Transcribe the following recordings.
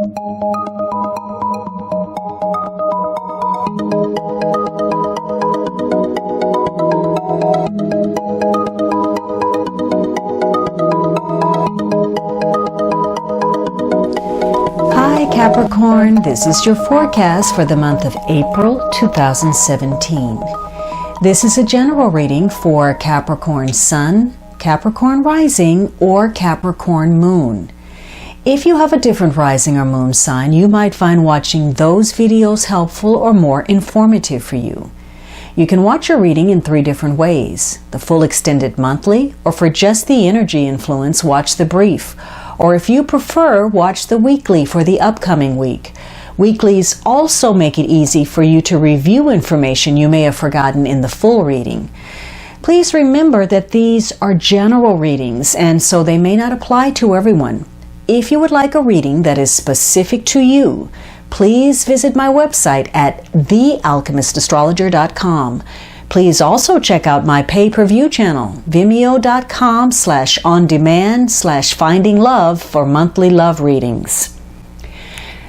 Hi Capricorn, this is your forecast for the month of April 2017. This is a general reading for Capricorn Sun, Capricorn Rising, or Capricorn Moon. If you have a different rising or moon sign, you might find watching those videos helpful or more informative for you. You can watch your reading in 3 different ways: the full extended monthly, or for just the energy influence, watch the brief. Or if you prefer, watch the weekly for the upcoming week. Weeklies also make it easy for you to review information you may have forgotten in the full reading. Please remember that these are general readings, and so they may not apply to everyone. If you would like a reading that is specific to you, please visit my website at thealchemistastrologer.com. Please also check out my pay-per-view channel, vimeo.com/on-demand/finding-love for monthly love readings.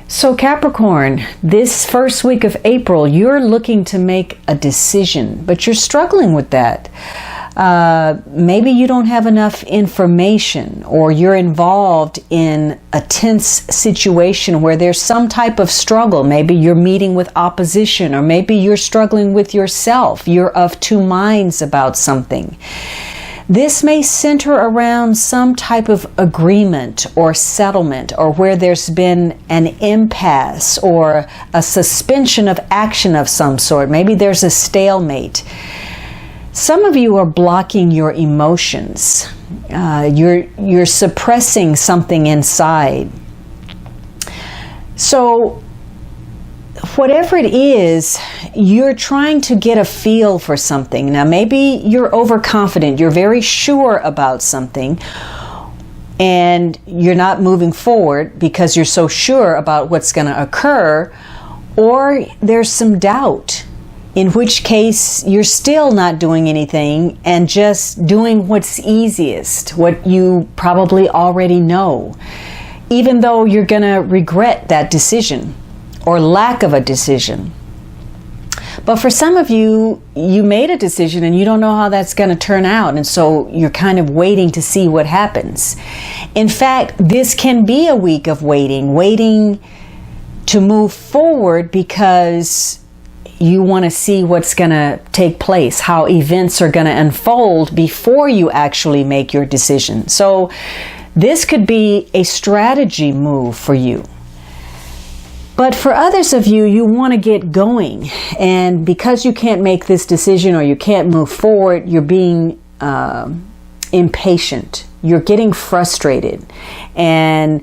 So Capricorn, this first week of April, you're looking to make a decision, but you're struggling with that. Maybe you don't have enough information, or you're involved in a tense situation where there's some type of struggle. Maybe you're meeting with opposition, or maybe you're struggling with yourself. You're of two minds about something. This may center around some type of agreement or settlement, or where there's been an impasse or a suspension of action of some sort. Maybe there's a stalemate. Some of you are blocking your emotions. You're suppressing something inside. So whatever it is, you're trying to get a feel for something. Now maybe you're overconfident. You're very sure about something, and you're not moving forward because you're so sure about what's going to occur, or there's some doubt, in which case you're still not doing anything and just doing what's easiest, what you probably already know, even though you're going to regret that decision or lack of a decision. But for some of you, you made a decision and you don't know how that's going to turn out, and so you're kind of waiting to see what happens. In fact, this can be a week of waiting to move forward, because you want to see what's going to take place, how events are going to unfold before you actually make your decision. So this could be a strategy move for you. But for others of you, you want to get going. And because you can't make this decision or you can't move forward, you're being impatient. You're getting frustrated. And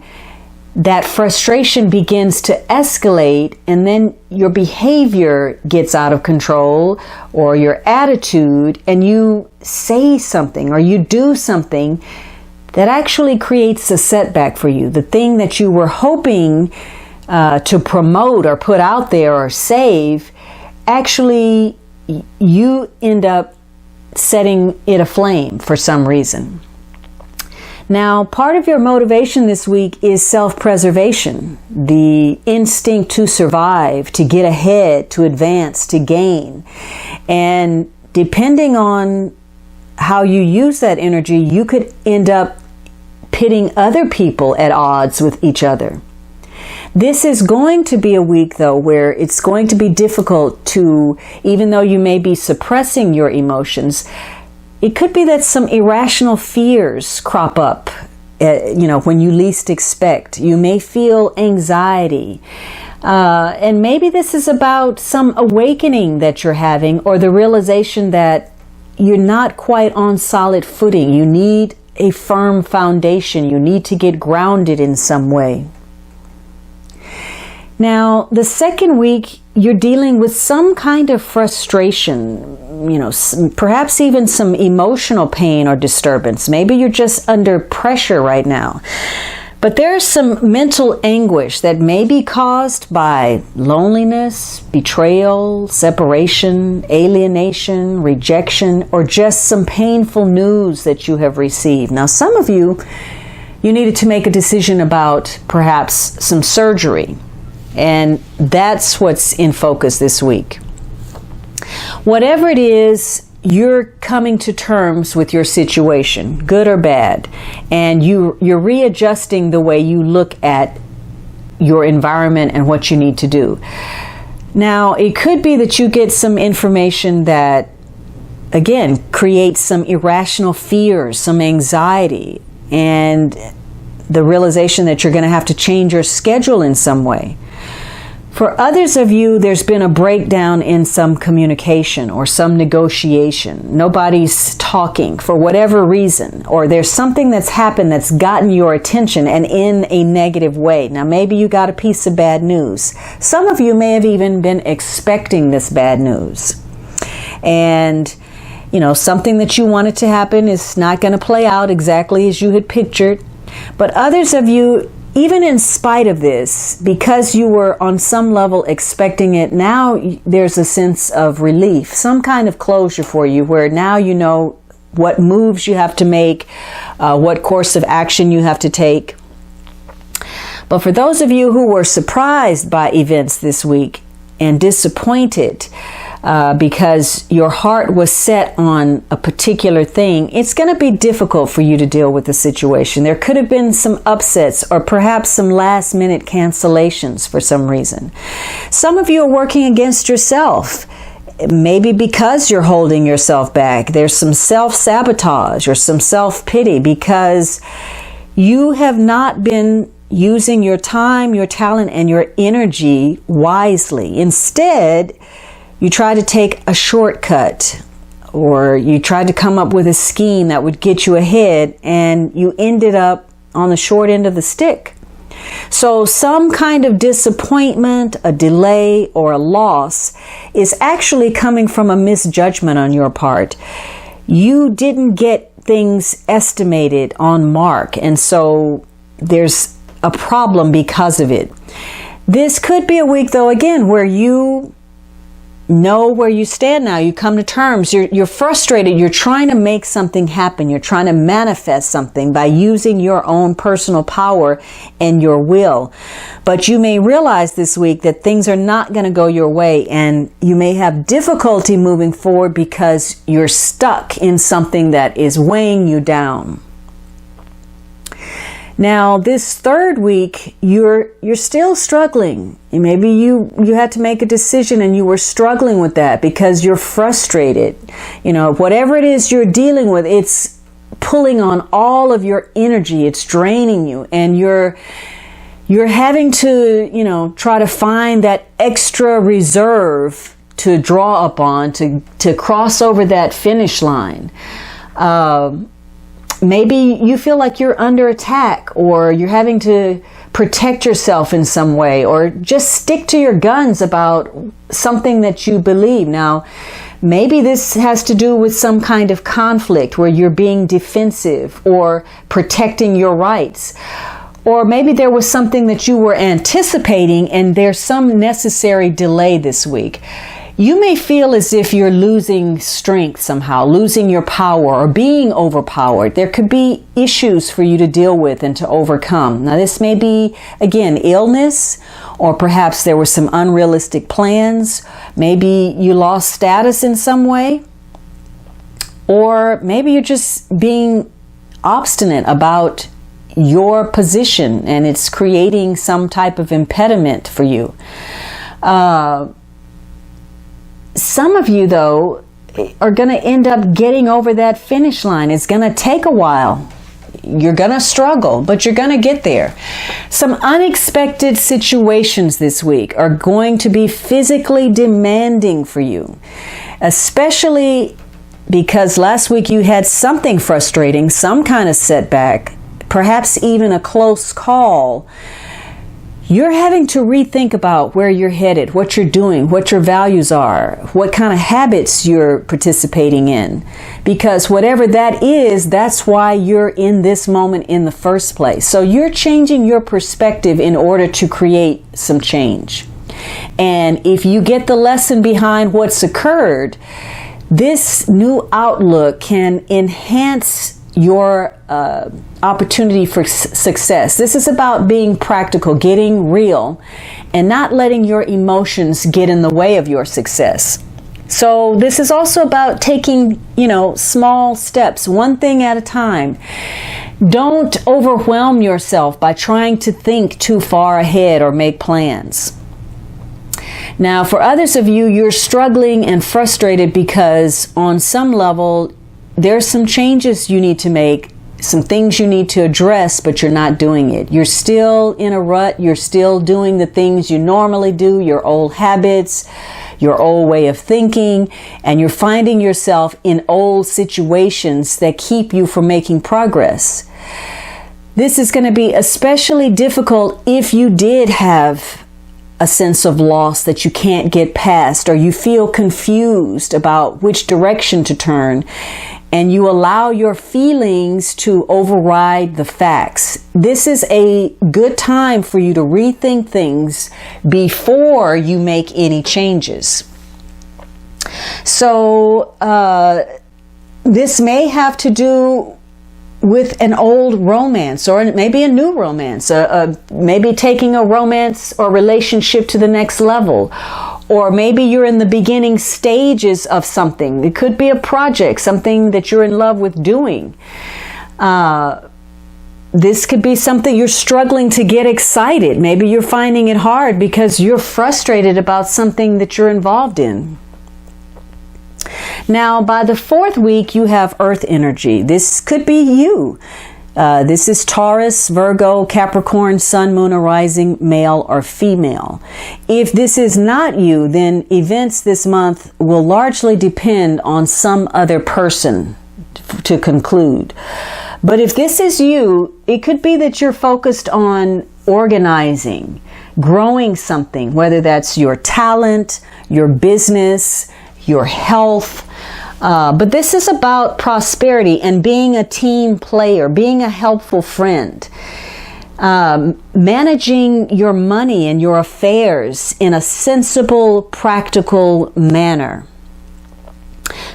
that frustration begins to escalate, and then your behavior gets out of control, or your attitude, and you say something or you do something that actually creates a setback for you. The thing that you were hoping to promote or put out there or save, actually you end up setting it aflame for some reason. Now, part of your motivation this week is self-preservation, the instinct to survive, to get ahead, to advance, to gain. And depending on how you use that energy, you could end up pitting other people at odds with each other. This is going to be a week, though, where it's going to be difficult to, even though you may be suppressing your emotions, it could be that some irrational fears crop up, when you least expect. You may feel anxiety. And maybe this is about some awakening that you're having, or the realization that you're not quite on solid footing. You need a firm foundation. You need to get grounded in some way. Now, the second week, you're dealing with some kind of frustration, perhaps even some emotional pain or disturbance. Maybe you're just under pressure right now. But there's some mental anguish that may be caused by loneliness, betrayal, separation, alienation, rejection, or just some painful news that you have received. Now, some of you you needed to make a decision about perhaps some surgery. And that's what's in focus this week. Whatever it is, you're coming to terms with your situation, good or bad, and you're readjusting the way you look at your environment and what you need to do. Now, it could be that you get some information that, again, creates some irrational fears, some anxiety, and the realization that you're going to have to change your schedule in some way. For others of you, there's been a breakdown in some communication or some negotiation. Nobody's talking for whatever reason, or there's something that's happened that's gotten your attention and in a negative way. Now, maybe you got a piece of bad news. Some of you may have even been expecting this bad news. And, you know, something that you wanted to happen is not going to play out exactly as you had pictured. But others of you, even in spite of this, because you were on some level expecting it, now there's a sense of relief, some kind of closure for you, where now you know what moves you have to make, what course of action you have to take. But for those of you who were surprised by events this week and disappointed because your heart was set on a particular thing, it's going to be difficult for you to deal with the situation. There could have been some upsets or perhaps some last minute cancellations for some reason. Some of you are working against yourself. Maybe because you're holding yourself back. There's some self-sabotage or some self-pity because you have not been using your time, your talent, and your energy wisely. Instead, you try to take a shortcut, or you tried to come up with a scheme that would get you ahead, and you ended up on the short end of the stick. So some kind of disappointment, a delay, or a loss is actually coming from a misjudgment on your part. You didn't get things estimated on mark, and so there's a problem because of it. This could be a week, though, again, where you know where you stand now. You come to terms. You're frustrated. You're trying to make something happen. You're trying to manifest something by using your own personal power and your will. But you may realize this week that things are not going to go your way, and you may have difficulty moving forward because you're stuck in something that is weighing you down. Now, this third week, you're still struggling. Maybe you had to make a decision and you were struggling with that because you're frustrated. You know, whatever it is you're dealing with, it's pulling on all of your energy. It's draining you, and you're having to, you know, try to find that extra reserve to draw upon to cross over that finish line. Maybe you feel like you're under attack, or you're having to protect yourself in some way, or just stick to your guns about something that you believe. Now, maybe this has to do with some kind of conflict where you're being defensive or protecting your rights. Or maybe there was something that you were anticipating and there's some necessary delay this week. You may feel as if you're losing strength somehow, losing your power, or being overpowered. There could be issues for you to deal with and to overcome. Now, this may be, again, illness, or perhaps there were some unrealistic plans. Maybe you lost status in some way, or maybe you're just being obstinate about your position and it's creating some type of impediment for you. Some of you, though, are going to end up getting over that finish line. It's going to take a while. You're going to struggle, but you're going to get there. Some unexpected situations this week are going to be physically demanding for you, especially because last week you had something frustrating, some kind of setback, perhaps even a close call. You're having to rethink about where you're headed, what you're doing, what your values are, what kind of habits you're participating in. Because whatever that is, that's why you're in this moment in the first place. So you're changing your perspective in order to create some change. And if you get the lesson behind what's occurred, this new outlook can enhance your opportunity for success. This is about being practical, getting real, and not letting your emotions get in the way of your success. So this is also about taking, small steps, one thing at a time. Don't overwhelm yourself by trying to think too far ahead or make plans. Now, for others of you, you're struggling and frustrated because on some level, there's some changes you need to make, some things you need to address, but you're not doing it. You're still in a rut. You're still doing the things you normally do, your old habits, your old way of thinking, and you're finding yourself in old situations that keep you from making progress. This is going to be especially difficult if you did have a sense of loss that you can't get past, or you feel confused about which direction to turn, and you allow your feelings to override the facts. This is a good time for you to rethink things before you make any changes. So this may have to do with an old romance, or maybe a new romance, maybe taking a romance or relationship to the next level. Or maybe you're in the beginning stages of something. It could be a project, something that you're in love with doing. This could be something you're struggling to get excited. Maybe you're finding it hard because you're frustrated about something that you're involved in. Now, by the fourth week, you have Earth energy. This could be you. This is Taurus, Virgo, Capricorn, Sun, Moon, or Rising, male or female. If this is not you, then events this month will largely depend on some other person to conclude. But if this is you, it could be that you're focused on organizing, growing something, whether that's your talent, your business, your health. But this is about prosperity and being a team player, being a helpful friend, managing your money and your affairs in a sensible, practical manner.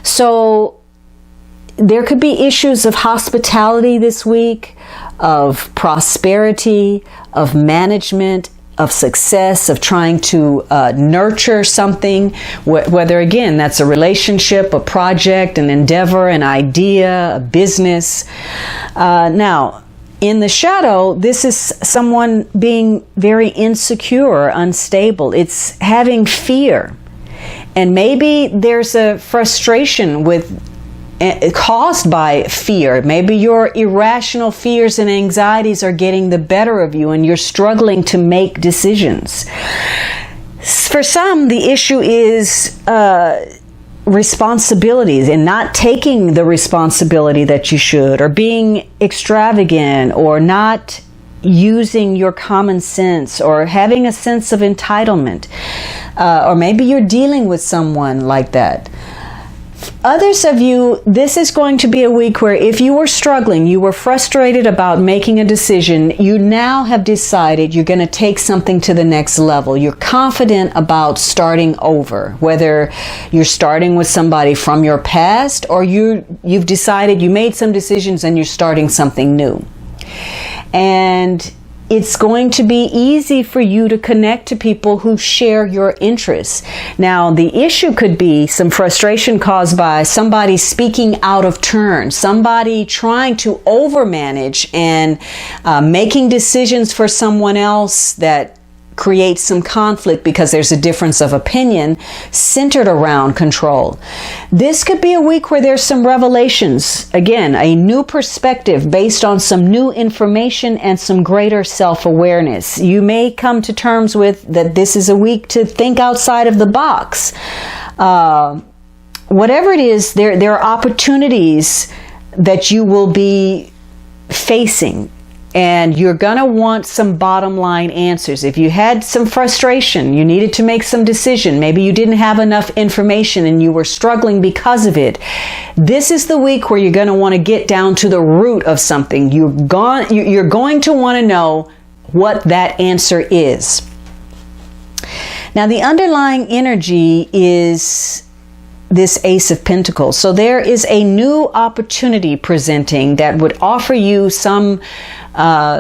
So there could be issues of hospitality this week, of prosperity, of management, of success, of trying to nurture something, whether, again, that's a relationship, a project, an endeavor, an idea, a business. Now, in the shadow, this is someone being very insecure, unstable. It's having fear. And maybe there's a frustration caused by fear. Maybe your irrational fears and anxieties are getting the better of you and you're struggling to make decisions. For some, the issue is responsibilities and not taking the responsibility that you should, or being extravagant, or not using your common sense, or having a sense of entitlement. Or maybe you're dealing with someone like that. Others of you, this is going to be a week where if you were struggling, you were frustrated about making a decision, you now have decided you're going to take something to the next level. You're confident about starting over, whether you're starting with somebody from your past, or you've decided, you made some decisions and you're starting something new. And it's going to be easy for you to connect to people who share your interests. Now, the issue could be some frustration caused by somebody speaking out of turn, somebody trying to overmanage and making decisions for someone else that creates some conflict because there's a difference of opinion centered around control. This could be a week where there's some revelations. Again, a new perspective based on some new information and some greater self-awareness. You may come to terms with that this is a week to think outside of the box. Whatever it is, there are opportunities that you will be facing. And you're going to want some bottom line answers. If you had some frustration, you needed to make some decision, maybe you didn't have enough information and you were struggling because of it, this is the week where you're going to want to get down to the root of something. You're going to want to know what that answer is. Now, the underlying energy is this Ace of Pentacles. So there is a new opportunity presenting that would offer you some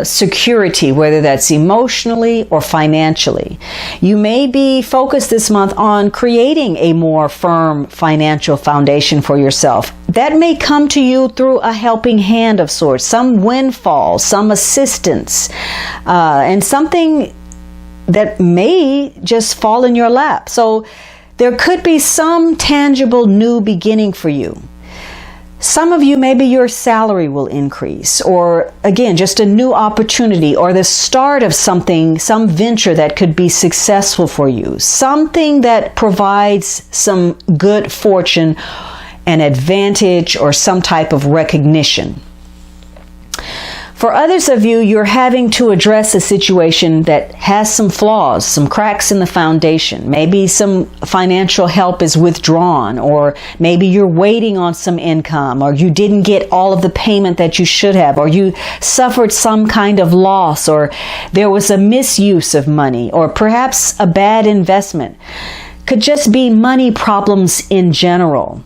security, whether that's emotionally or financially. You may be focused this month on creating a more firm financial foundation for yourself. That may come to you through a helping hand of sorts, some windfall, some assistance, and something that may just fall in your lap. So there could be some tangible new beginning for you. Some of you, maybe your salary will increase, or again, just a new opportunity, or the start of something, some venture that could be successful for you. Something that provides some good fortune, an advantage, or some type of recognition. For others of you, you're having to address a situation that has some flaws, some cracks in the foundation. Maybe some financial help is withdrawn, or maybe you're waiting on some income, or you didn't get all of the payment that you should have, or you suffered some kind of loss, or there was a misuse of money, or perhaps a bad investment. Could just be money problems in general.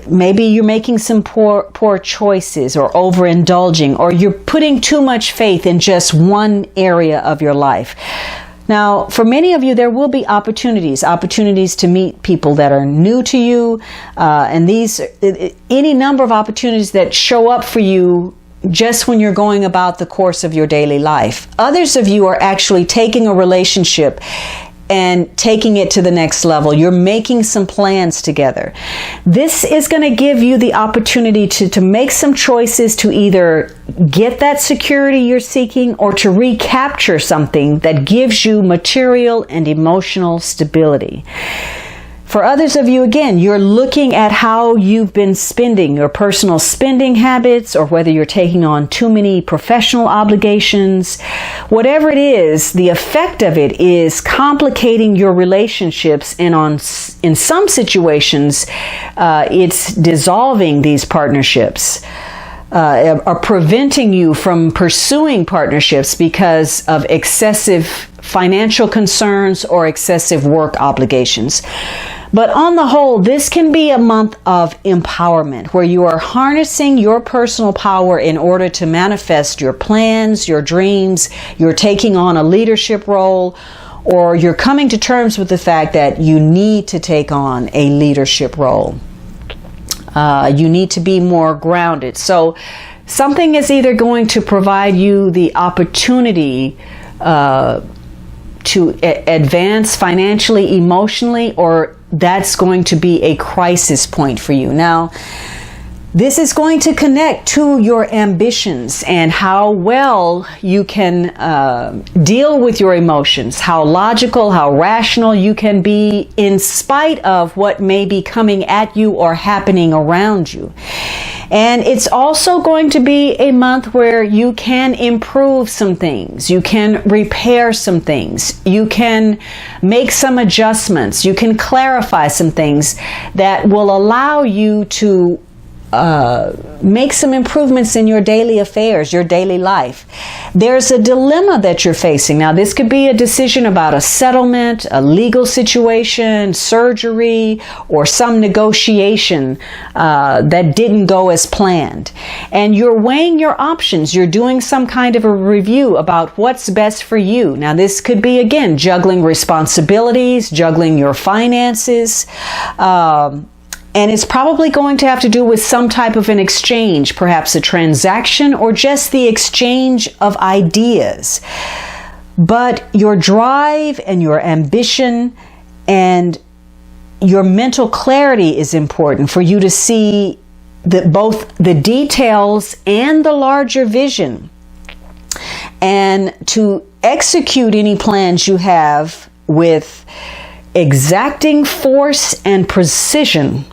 Maybe you're making some poor choices, or overindulging, or you're putting too much faith in just one area of your life. Now, for many of you, there will be opportunities to meet people that are new to you, and any number of opportunities that show up for you just when you're going about the course of your daily life. Others of you are actually taking a relationship and taking it to the next level. You're making some plans together. This is going to give you the opportunity to make some choices to either get that security you're seeking, or to recapture something that gives you material and emotional stability. For others of you, again, you're looking at how you've been spending, your personal spending habits, or whether you're taking on too many professional obligations. Whatever it is, the effect of it is complicating your relationships, and in some situations, it's dissolving these partnerships. Are preventing you from pursuing partnerships because of excessive financial concerns or excessive work obligations. But on the whole, this can be a month of empowerment, where you are harnessing your personal power in order to manifest your plans, your dreams. You're taking on a leadership role, or you're coming to terms with the fact that you need to take on a leadership role. You need to be more grounded. So something is either going to provide you the opportunity to advance financially, emotionally, or that's going to be a crisis point for you. Now, this is going to connect to your ambitions and how well you can deal with your emotions, how logical, how rational you can be in spite of what may be coming at you or happening around you. And it's also going to be a month where you can improve some things. You can repair some things. You can make some adjustments. You can clarify some things that will allow you to make some improvements in your daily affairs, your daily life. There's a dilemma that you're facing. Now, this could be a decision about a settlement, a legal situation, surgery, or some negotiation that didn't go as planned. And you're weighing your options. You're doing some kind of a review about what's best for you. Now, this could be, again, juggling responsibilities, juggling your finances, and it's probably going to have to do with some type of an exchange, perhaps a transaction, or just the exchange of ideas. But your drive and your ambition and your mental clarity is important for you to see both the details and the larger vision, and to execute any plans you have with exacting force and precision.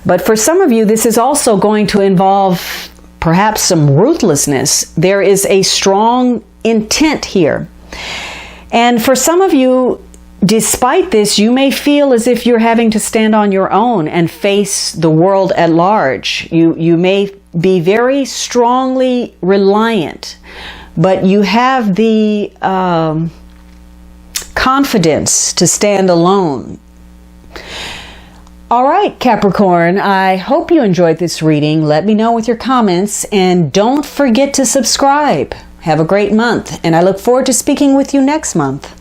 But for some of you, this is also going to involve perhaps some ruthlessness. There is a strong intent here. And for some of you, despite this, you may feel as if you're having to stand on your own and face the world at large. You may be very strongly reliant, but you have the confidence to stand alone. All right, Capricorn, I hope you enjoyed this reading. Let me know with your comments, and don't forget to subscribe. Have a great month, and I look forward to speaking with you next month.